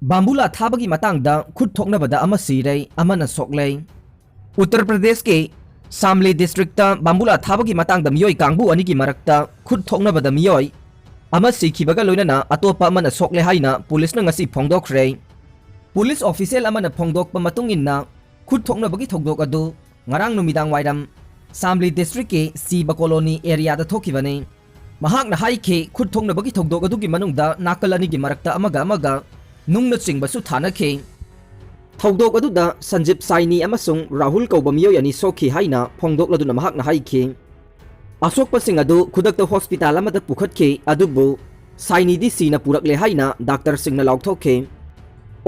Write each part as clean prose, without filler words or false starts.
बांबुला थाबगी मतंगदा खुद थोकनबदा अमा सिरै अमना सोकलै उत्तर प्रदेश के सामली डिस्ट्रिक्ट बांबुला थाबगी मतंगदा मियोय कांगबु अनिगी मरक्ता खुद थोकनबदा मियोय अमा सिखिबगा लोइनना अतोपा अमना सोकले हाइना पुलिसना ngasi फोंगदोखरै पुलिस ऑफिशियल अमना फोंगदोकपा मतुंगिन्ना खुद थोकनबगी थोकदोक अदु ngarang numidang wairam सामली डिस्ट्रिक्ट के सीबा कॉलोनी एरिया दा थोकिबने महाकना हाइखे खुद थोकनबगी थोकदोक अदुगी मनुंगदा नाकल अनिगी मरक्ता अमगा अमगा नुंगना चिंगबसु थानखे थौदोक अदुदा संजीप साइनी अमसुंग राहुल कौबा मियोय अनि सोखि हाइना फोंगदोकलदुना महाकना हाइखे असोकपसिंग अदु खुदक्ता हॉस्पिटल अमदा पुखतखे अदुबु साइनी दि सीना पुरकले हाइना डॉक्टर सिंगना लाउथोखे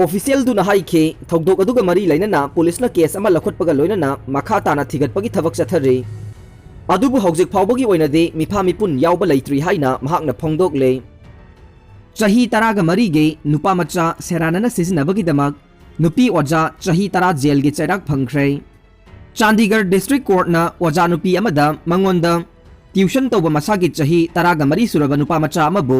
ऑफिशियल दुना हाइखे थौदोक अदुगा मरी लैनना पुलिसना केस अमा लखोटपगा लोइनना मखा ताना थिगतपगी थबक चथरे अदुबु हौजिक फावबगी ओइनदे मिफा मिपुन यावबा लैत्रि हाइना महाकना फोंगदोकले चाही तरागा मरीगे नुपा मचा सेरानना सिजनबगीदमक नुपी ओजा चाही तरा जेल गे चैराक फंख्रे चंडीगढ़ डिस्ट्रिक्ट कोर्ट ना ओजा नुपी अमदा मंगोंदा ट्यूशन तौबा मसागी चाही तरागा मरी सुरबा नुपा मचा अमबु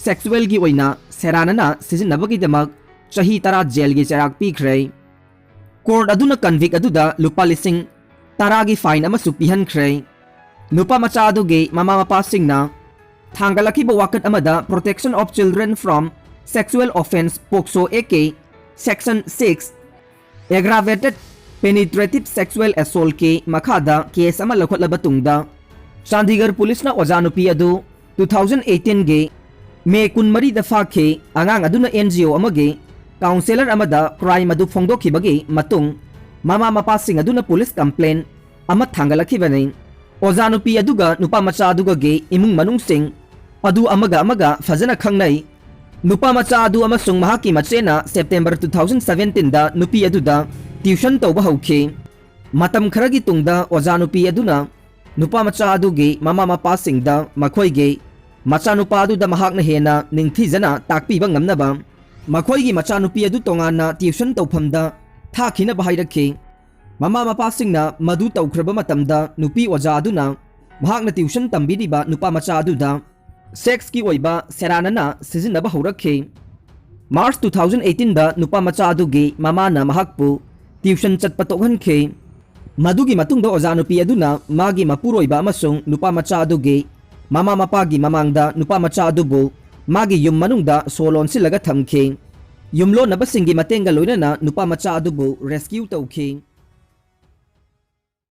सेक्सुअल गी ओइना सेरानना सिजनबगीदमक चाही तरा जेल गे चैराक पीख्रे कोर्ट अदुना कन्विक अदुदा लुपा लिसिंग तरागी फाइन अमसु पिहनख्रे नुपा मचा अदुगे ममा मपा सिंगना थांगलखिबा वाकत अमदा protection of children from sexual offence POCSO एके section 6 aggravated penetrative sexual assault के मखादा केस अमा लखोटलबा तुंगदा चंडीगढ़ पुलिस ना ओजानुपी अदु 2018 गे मे कुनमरी दफा खे आंगांग अदुना एनजीओ अमगे काउंसिलर अमदा क्राइम अदु फोंगदोखिबगे मतुंग मामा मपासिंग अदुना पुलिस कंप्लेन अमा थांगलखिबने ओजानुपी अदुगा नुपा मचा अदुगा गे इमुंग मनुंग सिंग अदु अमगा अमगा फजना खंगनै नुपा मचा अदु अमसुंग महाकी मचेना सेप्टेम्बर 2017 दा नुपी अदुदा ट्यूशन तौबा हौखे मतम खरगी तुंगदा ओजानुपी अदुना नुपा मचा अदुगे मामा मपासिंगदा मखोइगे मचा नुपा अदुदा महाकना हेना निंगथीजना ताकपीबा ngamnaba मखोइगी मचा नुपी अदु तोंगाना ट्यूशन तौफमदा थाखिनबा हाइरखे ममा मपासिंगना मदु तौख्रबा मतमदा नुपी ओजा अदुना महाकना ट्यूशन तंबिरिबा नुपा मचा अदुदा सेक्स की ओइबा सेरानना सिजनबा हौरखे मार्च 2018 दा नुपा मचा अदुगे मामाना महाकपु ट्यूशन चटपा तोहनखे मदुगी मतुंगदा ओजा नुपी अदुना मागी मपुरोइबा अमसुंग नुपा मचा अदुगे मामा मपागी ममांगदा नुपा मचा अदुबु मागी युम मनुंगदा सोलोन सिलगा थमखे युमलो नबसिंगी मतेंगा लोइनना नुपा मचा अदुबु रेस्क्यू तौखे